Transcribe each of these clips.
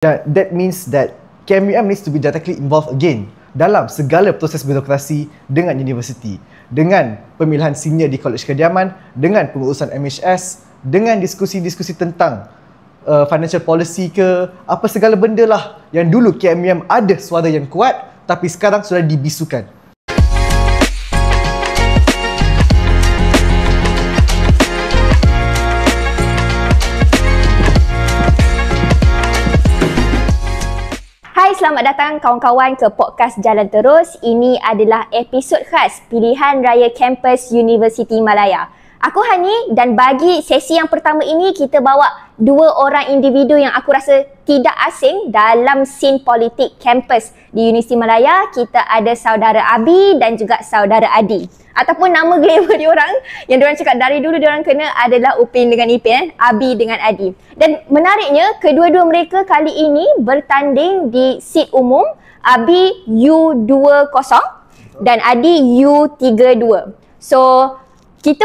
That means that KMUM needs to be directly involved again dalam segala proses birokrasi dengan universiti, dengan pemilihan senior di Kolej Kediaman, dengan pengurusan MHS, dengan diskusi-diskusi tentang financial policy ke, apa segala benda lah yang dulu KMUM ada suara yang kuat tapi sekarang sudah dibisukan. Hai, selamat datang kawan-kawan ke podcast Jalan Terus. Ini adalah episod khas Pilihan Raya Kampus Universiti Malaya. Aku Hani dan bagi sesi yang pertama ini kita bawa dua orang individu yang aku rasa tidak asing dalam scene politik kampus di Universiti Malaya. Kita ada saudara Abi dan juga saudara Adi. Ataupun nama glamour diorang yang diorang cakap dari dulu diorang kena adalah Upin dengan Ipin, Abi dengan Adi. Dan menariknya kedua-dua mereka kali ini bertanding di seat umum. Abi U20 dan Adi U32. So kita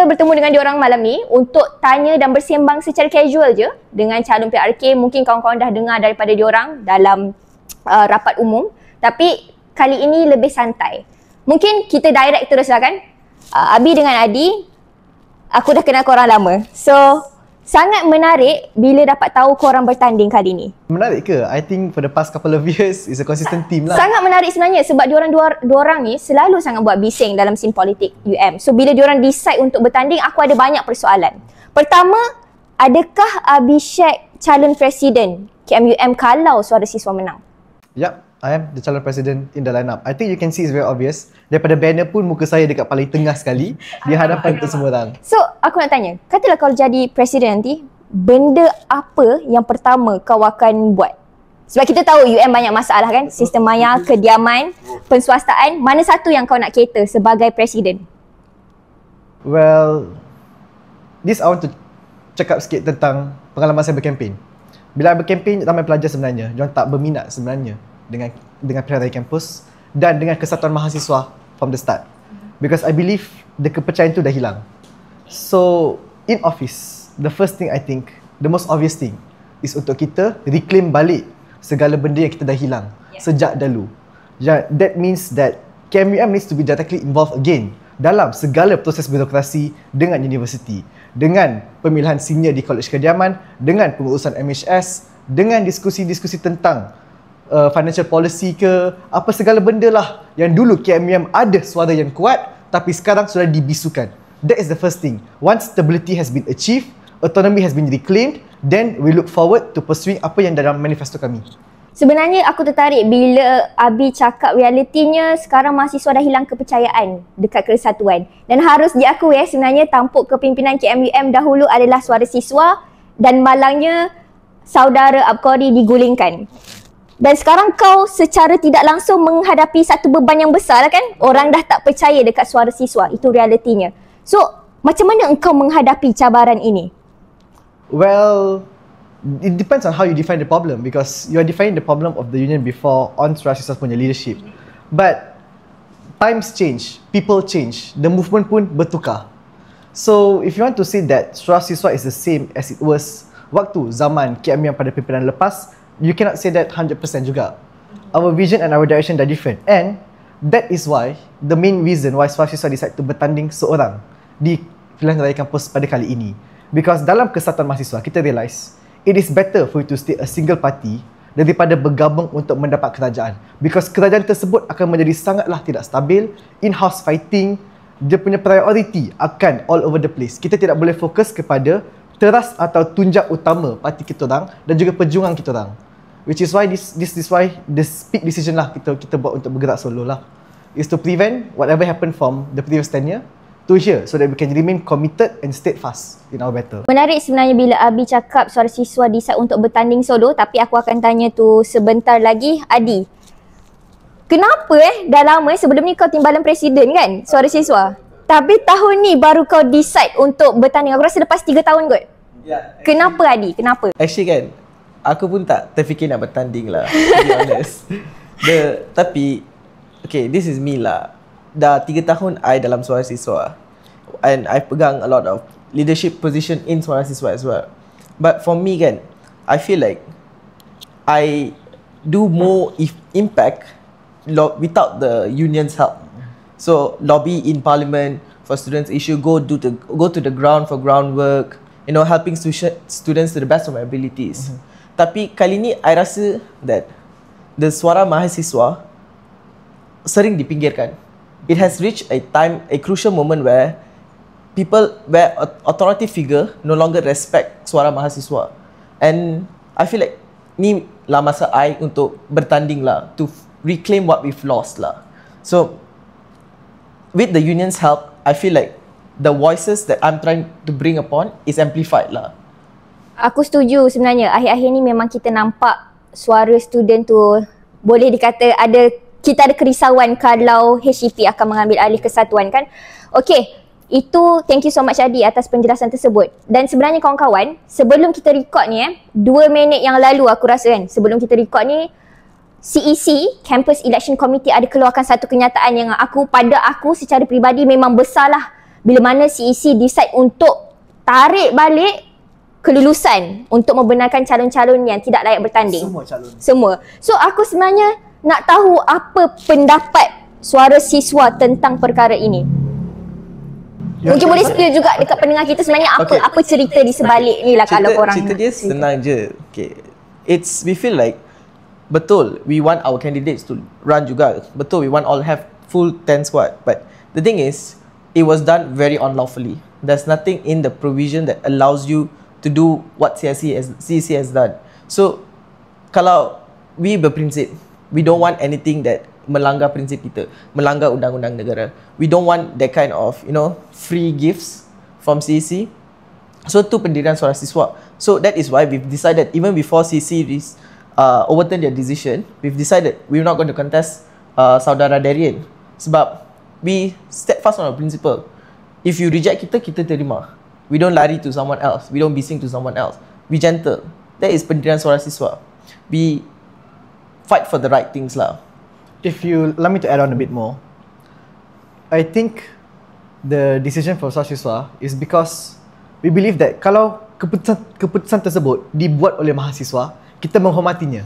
bertemu dengan diorang malam ni untuk tanya dan bersembang secara casual je dengan calon PRK. Mungkin kawan-kawan dah dengar daripada diorang dalam rapat umum, tapi kali ini lebih santai. Mungkin kita direct terus lah kan. Abi dengan Adi, aku dah kenal korang lama. So, sangat menarik bila dapat tahu korang bertanding kali ni. Menarik ke? I think for the past couple of years, it's a consistent team lah. Sangat menarik sebenarnya sebab dua orang ni selalu sangat buat bising dalam scene politik UM. So, bila diorang decide untuk bertanding, aku ada banyak persoalan. Pertama, adakah Abhishek calon presiden KMUM kalau suara siswa menang? Yup. I am the calon presiden in the lineup. I think you can see it's very obvious. Daripada banner pun muka saya dekat paling tengah sekali di hadapan kita semua orang. So, aku nak tanya, katalah kau jadi presiden nanti, benda apa yang pertama kau akan buat? Sebab kita tahu UM banyak masalah kan, sistem maya, kediaman, penswastaan. Mana satu yang kau nak cater sebagai presiden? Well, I want to cakap sikit tentang pengalaman saya berkempen. Bila saya berkempen, ramai pelajar sebenarnya, diorang tak berminat sebenarnya dengan pilihan raya kampus dan dengan kesatuan mahasiswa from the start, because I believe the kepercayaan tu dah hilang. So in office, the first thing I think, the most obvious thing is untuk kita reclaim balik segala benda yang kita dah hilang sejak dahulu. That means that KMUM needs to be directly involved again dalam segala proses birokrasi dengan universiti, dengan pemilihan senior di Kolej Kediaman, dengan pengurusan MHS, dengan diskusi-diskusi tentang financial policy ke, apa segala benda lah yang dulu KMUM ada suara yang kuat tapi sekarang sudah dibisukan. That is the first thing. Once stability has been achieved, autonomy has been reclaimed, then we look forward to pursuing apa yang dalam manifesto kami. Sebenarnya aku tertarik bila Abi cakap realitinya sekarang mahasiswa dah hilang kepercayaan dekat kesatuan. Dan harus diakui sebenarnya tampuk kepimpinan KMUM dahulu adalah suara siswa dan malangnya saudara Abqori digulingkan. Dan sekarang kau secara tidak langsung menghadapi satu beban yang besar lah kan? Orang dah tak percaya dekat suara siswa, itu realitinya. So, macam mana engkau menghadapi cabaran ini? Well, it depends on how you define the problem, because you are defining the problem of the union before on suara siswa punya leadership. But times change, people change, the movement pun bertukar. So, if you want to say that suara siswa is the same as it was waktu zaman KMUM pada pimpinan lepas, you cannot say that 100% juga. Our vision and our direction dah different, and that is why the main reason why suara siswa decide to bertanding seorang di pilihan raya kampus pada kali ini. Because dalam kesatuan mahasiswa kita realise it is better for you to stay a single party daripada bergabung untuk mendapat kerajaan, because kerajaan tersebut akan menjadi sangatlah tidak stabil, in-house fighting, dia punya priority akan all over the place. Kita tidak boleh fokus kepada teras atau tunjak utama parti kita orang dan juga perjuangan kita orang. Which is why this big decision lah kita buat untuk bergerak solo lah, is to prevent whatever happened from the previous tenure to here, so that we can remain committed and steadfast in our battle. Menarik sebenarnya bila Abi cakap suara siswa decide untuk bertanding solo, tapi aku akan tanya tu sebentar lagi. Adi, kenapa dah lama sebelum ni kau timbalan presiden kan, suara siswa, tapi tahun ni baru kau decide untuk bertanding? Aku rasa lepas 3 tahun kot. Kenapa Adi? Kenapa? Actually kan, aku pun tak terfikir nak bertanding lah, to be honest. Tapi, okay, this is me lah. Dah 3 tahun I dalam suara siswa, and I pegang a lot of leadership position in suara siswa as well. But for me kan, I feel like I do more impact without the union's help. So lobby in parliament for students issue, go to the ground for groundwork, helping students to the best of my abilities. Tapi kali ni I rasa that the suara mahasiswa sering dipinggirkan. It has reached a crucial moment where authority figure no longer respect suara mahasiswa. And I feel like ni lah masa I untuk bertanding lah, to reclaim what we've lost lah. So with the union's help, I feel like the voices that I'm trying to bring upon is amplified lah. Aku setuju sebenarnya. Akhir-akhir ni memang kita nampak suara student tu, boleh dikata kita ada kerisauan kalau HEP akan mengambil alih kesatuan kan. Okay, itu thank you so much Adi atas penjelasan tersebut. Dan sebenarnya kawan-kawan, sebelum kita record ni 2 minit yang lalu aku rasa kan, sebelum kita record ni, CEC, Campus Election Committee ada keluarkan satu kenyataan yang pada aku secara peribadi memang besar lah, bila mana CEC decide untuk tarik balik kelulusan untuk membenarkan calon-calon yang tidak layak bertanding. Semua calon. Semua. So aku sebenarnya nak tahu apa pendapat suara siswa tentang perkara ini. Mungkin boleh spill juga dekat pendengar kita sebenarnya apa cerita di sebalik ni lah kalau korang. Cerita dia senang je. Okay. We feel like betul we want our candidates to run juga. Betul we want all have full 10 squad. But the thing is, it was done very unlawfully. There's nothing in the provision that allows you to do what CEC has done. So kalau we berprinsip, we don't want anything that melanggar prinsip kita, melanggar undang-undang negara. We don't want that kind of, free gifts from CEC. So tu pendirian suara siswa. So that is why we've decided, even before CEC overturn their decision, we've decided we're not going to contest Saudara Darian. Sebab we steadfast on our principle. If you reject kita terima. We don't lari to someone else. We don't bising to someone else. We gentle. That is pendirian suara siswa. We fight for the right things lah. If you allow me to add on a bit more, I think the decision for suara siswa is because we believe that kalau keputusan tersebut dibuat oleh mahasiswa, kita menghormatinya.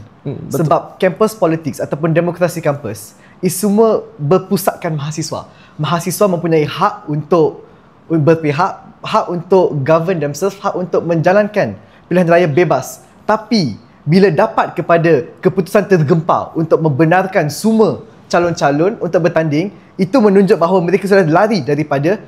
Sebab campus politics ataupun demokrasi kampus is semua berpusatkan mahasiswa. Mahasiswa mempunyai hak untuk berpihak, hak untuk govern themselves, hak untuk menjalankan pilihan raya bebas. Tapi bila dapat kepada keputusan tergempar untuk membenarkan semua calon-calon untuk bertanding, itu menunjuk bahawa mereka sudah lari daripada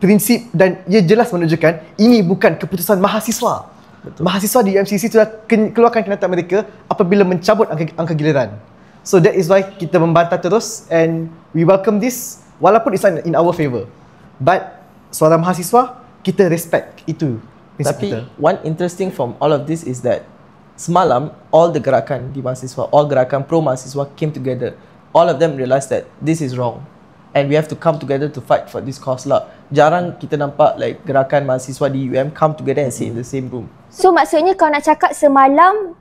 prinsip dan ia jelas menunjukkan ini bukan keputusan mahasiswa. Betul. Mahasiswa di UMCC sudah keluarkan kenyataan mereka apabila mencabut angka giliran. So that is why kita membantah terus and we welcome this walaupun it's not in our favour. But suara mahasiswa, kita respect itu prinsip Tapi kita. one interesting from all of this is that semalam all the gerakan di mahasiswa, all gerakan pro mahasiswa came together. All of them realised that this is wrong and we have to come together to fight for this cause lah. Jarang kita nampak like gerakan mahasiswa di UM come together and sit in the same room. So maksudnya kau nak cakap semalam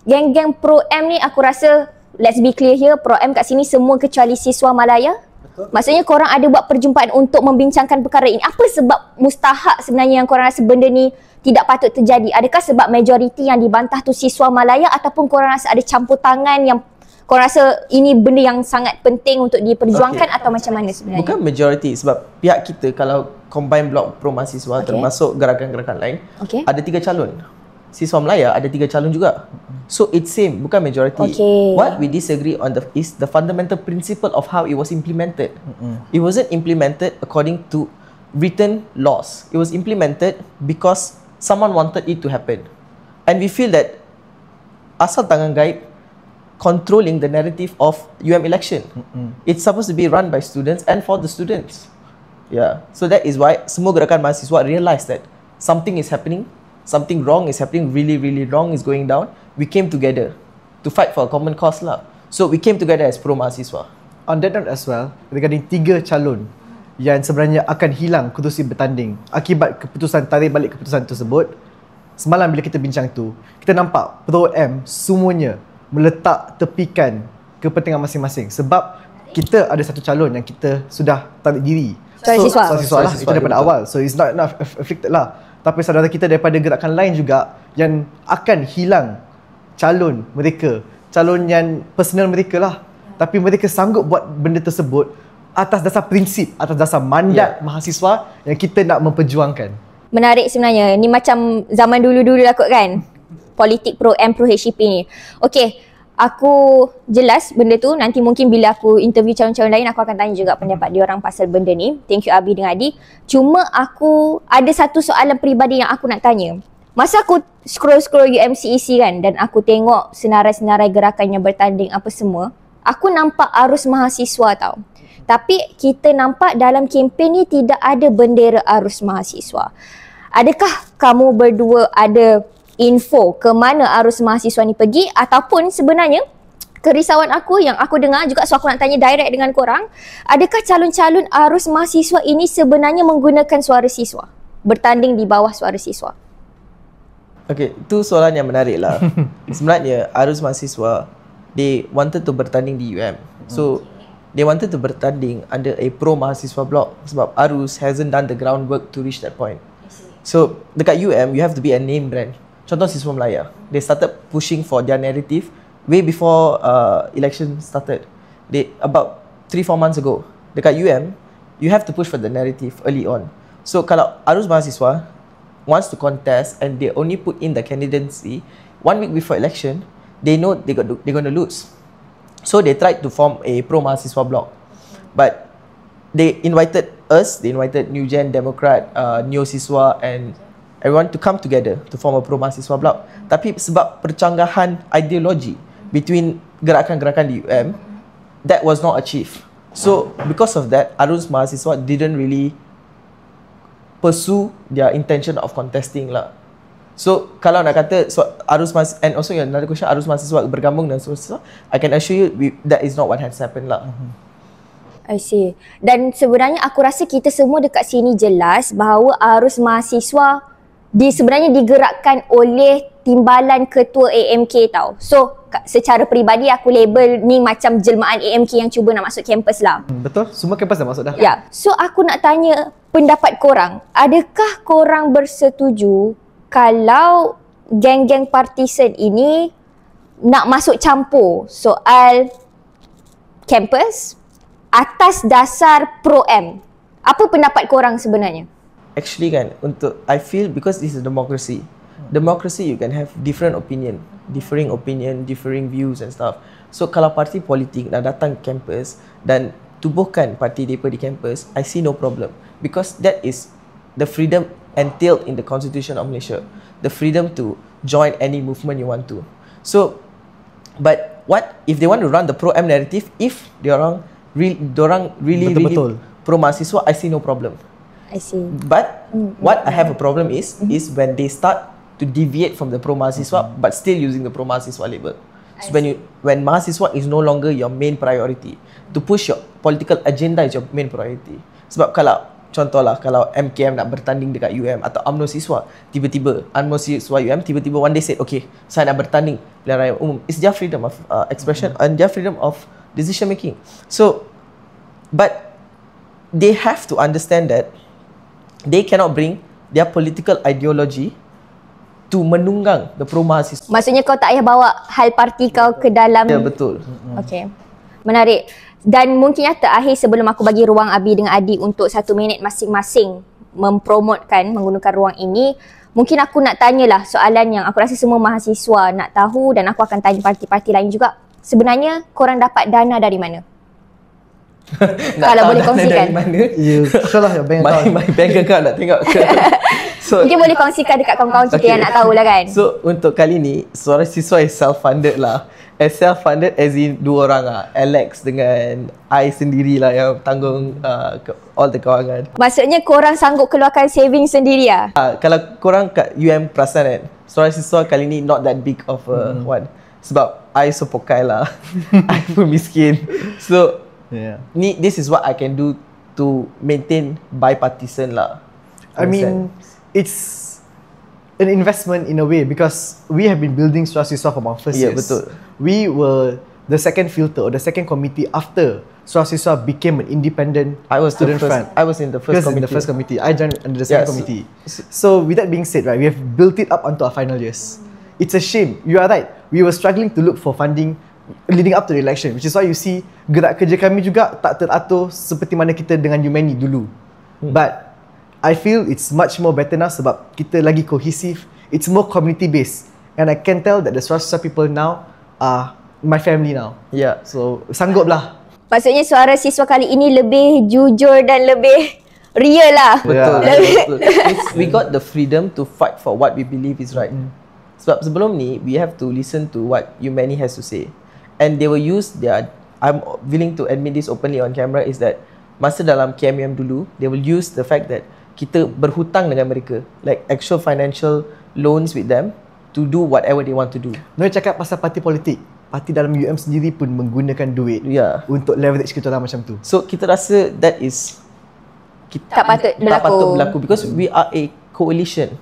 geng-geng Pro M ni, aku rasa let's be clear here, Pro M kat sini semua kecuali siswa Malaya. Betul. Maksudnya korang ada buat perjumpaan untuk membincangkan perkara ini. Apa sebab mustahak sebenarnya yang korang rasa benda ni tidak patut terjadi? Adakah sebab majoriti yang dibantah tu siswa Malaya ataupun korang rasa ada campur tangan yang korang rasa ini benda yang sangat penting untuk diperjuangkan atau macam mana sebenarnya? Bukan majoriti, sebab pihak kita kalau combine blok pro mahasiswa termasuk gerakan-gerakan lain, ada 3 calon. Siswa Melaya ada 3 calon juga. So it's same, bukan majority. What we disagree on is the fundamental principle of how it was implemented. It wasn't implemented according to written laws. It was implemented because someone wanted it to happen. And we feel that asal tangan gaib controlling the narrative of UM election. It's supposed to be run by students and for the students. Yeah. So that is why semua gerakan mahasiswa realise that something is happening, something wrong is happening, really wrong is going down. We came together to fight for a common cause lah. So we came together as pro mahasiswa. On that note as well, regarding 3 calon yang sebenarnya akan hilang kerusi bertanding akibat keputusan tarik balik keputusan tersebut, semalam bila kita bincang tu, kita nampak Pro M semuanya meletak tepikan kepentingan masing-masing sebab kita ada satu calon yang kita sudah tarik diri. Suara siswa lah, itu daripada awal. So it's not affected lah. Tapi saudara kita daripada gerakan lain juga yang akan hilang calon mereka, calon yang personal mereka lah. Tapi mereka sanggup buat benda tersebut atas dasar prinsip, atas dasar mandat mahasiswa yang kita nak memperjuangkan. Menarik sebenarnya. Ni macam zaman dulu-dulu lah kot kan. Politik pro-M, pro-HCP ni. Okay, aku jelas benda tu. Nanti mungkin bila aku interview calon-calon lain, aku akan tanya juga pendapat diorang pasal benda ni. Thank you Abi dengan Adi. Cuma aku ada satu soalan peribadi yang aku nak tanya. Masa aku scroll-scroll UMCEC kan, dan aku tengok senarai-senarai gerakan yang bertanding apa semua, aku nampak arus mahasiswa tau. Tapi kita nampak dalam kempen ni tidak ada bendera arus mahasiswa. Adakah kamu berdua ada info ke mana arus mahasiswa ni pergi, ataupun sebenarnya kerisauan aku yang aku dengar juga, so aku nak tanya direct dengan korang, adakah calon-calon arus mahasiswa ini sebenarnya menggunakan suara siswa, bertanding di bawah suara siswa? Okay, tu soalan yang menarik lah. Sebenarnya arus mahasiswa, they wanted to bertanding di UM. So they wanted to bertanding under a pro mahasiswa block sebab arus hasn't done the groundwork to reach that point. So dekat UM, you have to be a name brand. Contoh Siswa Melaya, they started pushing for their narrative way before election started. They about 3-4 months ago. Dekat UM, you have to push for the narrative early on. So kalau arus mahasiswa wants to contest and they only put in the candidacy 1 week before election, they know they're going to lose. So they tried to form a pro mahasiswa block, but they invited us, they invited New Gen, Democrat, Neo Siswa and everyone to come together to form a pro mahasiswa block. Tapi sebab percanggahan ideologi between gerakan-gerakan di UM, that was not achieved. So because of that, arus mahasiswa didn't really pursue their intention of contesting lah. So kalau nak kata arus mahasiswa, and also another question, arus mahasiswa bergabung dengan suara siswa, I can assure you that is not what has happened lah. I see. Dan sebenarnya aku rasa kita semua dekat sini jelas bahawa arus mahasiswa sebenarnya digerakkan oleh timbalan ketua AMK tau. So secara peribadi aku label ni macam jelmaan AMK yang cuba nak masuk kampus lah. Betul, semua kampus dah masuk dah. Ya. So aku nak tanya pendapat korang. Adakah korang bersetuju kalau geng-geng partisan ini nak masuk campur soal kampus atas dasar pro-M? Apa pendapat korang sebenarnya? Actually kan, I feel because this is democracy. Democracy, you can have different opinion, differing views and stuff. So kalau parti politik nak datang ke kampus dan tubuhkan parti mereka di kampus, I see no problem. Because that is the freedom entailed in the Constitution of Malaysia. The freedom to join any movement you want to. So, but what if they want to run the pro-M narrative, if diorang really pro mahasiswa, I see no problem. I see. But what I have a problem is when they start to deviate from the pro mahasiswa but still using the pro mahasiswa label. So when mahasiswa is no longer your main priority, to push your political agenda is your main priority. Sebab contohlah kalau MKM nak bertanding dekat UM atau UMNO Siswa, tiba-tiba UMNO Siswa UM tiba-tiba one day said, okay, saya nak bertanding pilihan raya umum. It's their freedom of expression and their freedom of decision making. So, but they have to understand that they cannot bring their political ideology to menunggang the pro mahasiswa. Maksudnya kau tak payah bawa hal parti kau ke dalam. Ya, betul. Okay. Menarik. Dan mungkin terakhir sebelum aku bagi ruang Abi dengan Adi untuk 1 minit masing-masing mempromotkan menggunakan ruang ini, mungkin aku nak tanyalah soalan yang aku rasa semua mahasiswa nak tahu dan aku akan tanya parti-parti lain juga. Sebenarnya korang dapat dana dari mana? Kalau boleh kongsikan. Salah ya, bank account. My bank account nak tengok ke. So, mungkin boleh kongsikan dekat kawan-kawan kita yang nak tahu lah kan. So untuk kali ni Suara Siswa is self-funded lah. Self-funded as in 2 orang lah, Alex dengan I sendirilah yang tanggung all the kewangan. Maksudnya korang sanggup keluarkan saving sendiri lah? Kalau korang kat UM perasan kan, Suara Siswa kali ni not that big of a one. Sebab I sepokai lah. I pun miskin. So this is what I can do to maintain bipartisan lah. I mean, it's an investment in a way because we have been building Suara Siswa from our first years. Betul. We were the second filter or the second committee after Suara Siswa became an independent student front. I was in the first committee. In the first committee. I joined under the second committee. So with that being said, right, we have built it up onto our final years. it's a shame. You are right. We were struggling to look for funding leading up to the election, which is why you see gerak kerja kami juga tak teratur seperti mana kita dengan Umani dulu. But I feel it's much more better now sebab kita lagi cohesive. It's more community based, and I can tell that the Swasta people now are my family now. Yeah. So sanggup lah. Maksudnya suara siswa kali ini lebih jujur dan lebih real lah. Betul. Yeah. Betul. We got the freedom to fight for what we believe is right. Sebab sebelum ni, we have to listen to what Umani has to say. And they will use their, I'm willing to admit this openly on camera, is that masa dalam KMUM dulu, they will use the fact that kita berhutang dengan mereka, like actual financial loans with them to do whatever they want to do. Noi cakap pasal parti politik. Parti dalam UM sendiri pun menggunakan duit untuk leverage kita orang macam tu. So kita rasa that is Tak patut berlaku. because we are a coalition.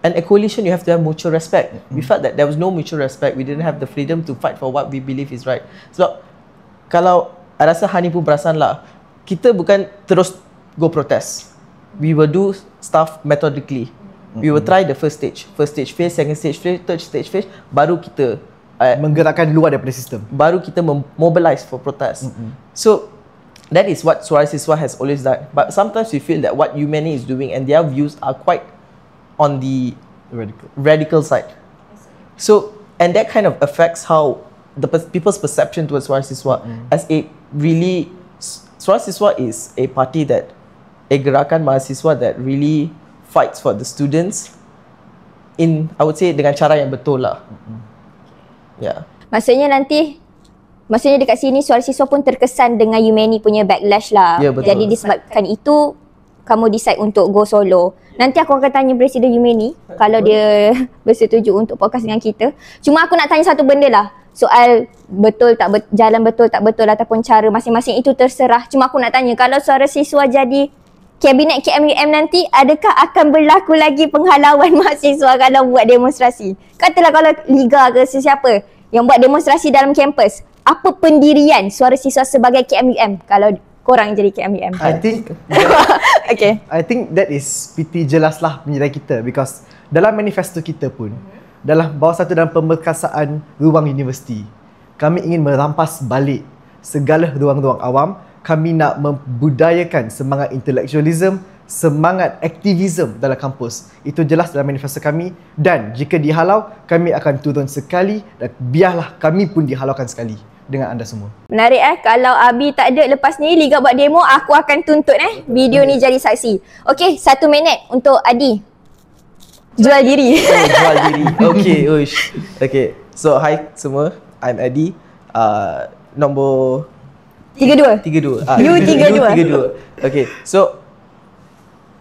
And a coalition, you have to have mutual respect. We felt that there was no mutual respect. We didn't have the freedom to fight for what we believe is right. Sebab kalau I rasa Hani pun perasan lah, kita bukan terus go protest. We will do stuff methodically. We will try the first stage phase, second stage phase, third stage phase, baru kita menggerakkan luar daripada sistem. baru kita mobilize for protest. So that is what Suara Siswa has always done. But sometimes we feel that what Umani is doing and their views are quite on the radical side. So, and that kind of affects how the people's perception towards Suara Siswa as a really, Suara Siswa is a party that, a gerakan mahasiswa that really fights for the students in, I would say, dengan cara yang betul lah. Yeah. Maksudnya dekat sini Suara Siswa pun terkesan dengan Umani punya backlash lah. Ya, betul. Jadi disebabkan itu kamu decide untuk go solo. Nanti aku akan tanya Presiden Umani kalau dia bersetuju untuk podcast dengan kita. Cuma aku nak tanya satu benda lah. Soal jalan betul tak betul ataupun cara masing-masing itu terserah. Cuma aku nak tanya, kalau Suara Siswa jadi Kabinet KMUM nanti, adakah akan berlaku lagi penghalauan mahasiswa kalau buat demonstrasi? Katalah kalau Liga ke sesiapa yang buat demonstrasi dalam kampus, apa pendirian Suara Siswa sebagai KMUM kalau korang jadi KMUM? I think Okay. I think that is pretty jelas lah penilaian kita, because dalam manifesto kita pun, dalam bawah satu dalam pemberkasaan ruang universiti, kami ingin merampas balik segala ruang-ruang awam. Kami nak membudayakan semangat intellectualism, semangat aktivisme dalam kampus. Itu jelas dalam manifesto kami, dan jika dihalau, kami akan turun sekali, dan biarlah kami pun dihalaukan sekali dengan anda semua. Menarik kalau Abi tak ada lepas ni Liga buat demo, aku akan tuntut video ni jadi saksi. Okay, 1 minit untuk Adi. Jual diri. Jual diri. Okay, uish. Okay, so hi semua, I'm Adi. Nombor 32. You 32. Okay, so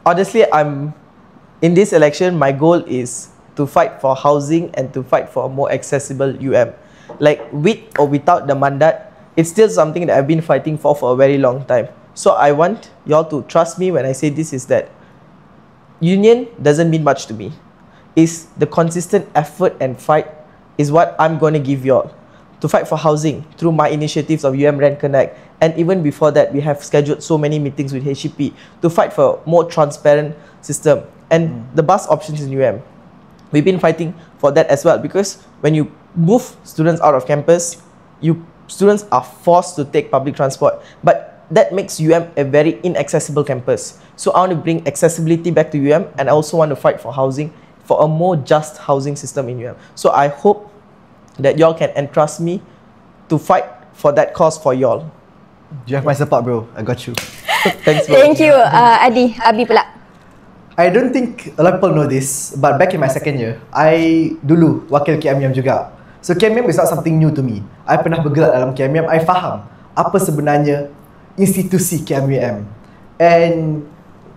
honestly, I'm in this election. My goal is to fight for housing and to fight for a more accessible UM. Like with or without the mandat, it's still something that I've been fighting for a very long time. So I want y'all to trust me when I say this, is that union doesn't mean much to me. It's the consistent effort and fight is what I'm going to give y'all to fight for housing through my initiatives of UM Rent Connect. And even before that, we have scheduled so many meetings with HEP to fight for more transparent system and the bus options in UM. We've been fighting for that as well, because when you move students out of campus, students are forced to take public transport, but that makes UM a very inaccessible campus. So I want to bring accessibility back to UM, and I also want to fight for housing, for a more just housing system in UM. So I hope that y'all can entrust me to fight for that cause for y'all. You have my support, bro. I got you. Thanks, bro. Thank you, Adi. Abi pula. I don't think a lot of people know this, but back in my second year, I dulu wakil KMUM juga. So KMUM is not something new to me. I pernah bergerak dalam KMUM. I faham apa sebenarnya institusi KMUM. And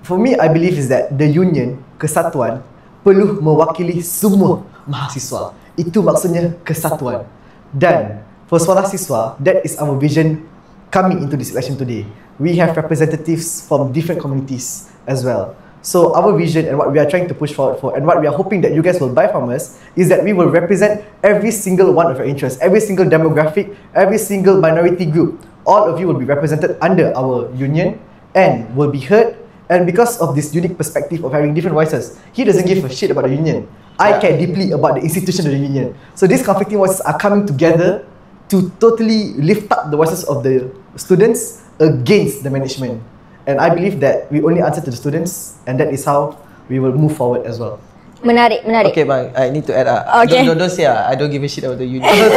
for me, I believe is that the union, kesatuan, perlu mewakili semua mahasiswa. Itu maksudnya kesatuan. Dan for Suara Siswa, that is our vision coming into this election today. We have representatives from different communities as well. So our vision and what we are trying to push forward for, and what we are hoping that you guys will buy from us, is that we will represent every single one of your interests, every single demographic, every single minority group. All of you will be represented under our union and will be heard. And because of this unique perspective of having different voices, he doesn't give a shit about the union. I care deeply about the institution of the union. So these conflicting voices are coming together to totally lift up the voices of the students against the management. And I believe that we only answer to the students, and that is how we will move forward as well. Menarik. Okay bang, I need to add Okay. Don't say I don't give a shit about the union. I don't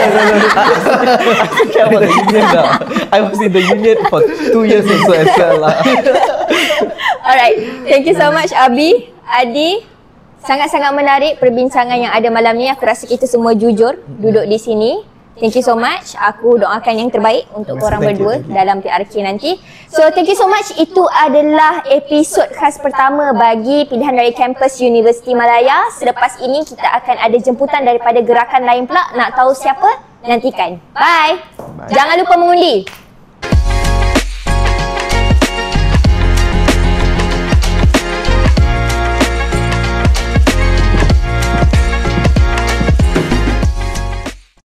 care about the union lah. I was in the union for 2 years also as well lah. Alright, thank you so much Abi, Adi. Sangat-sangat menarik perbincangan yang ada malam ni. Aku rasa kita semua jujur duduk di sini. Thank you so much. Aku doakan yang terbaik untuk korang berdua dalam PRK nanti. So thank you so much. Itu adalah episod khas pertama bagi Pilihan Raya Kampus Universiti Malaya. Selepas ini kita akan ada jemputan daripada gerakan lain pula. Nak tahu siapa? Nantikan. Bye. Jangan lupa mengundi.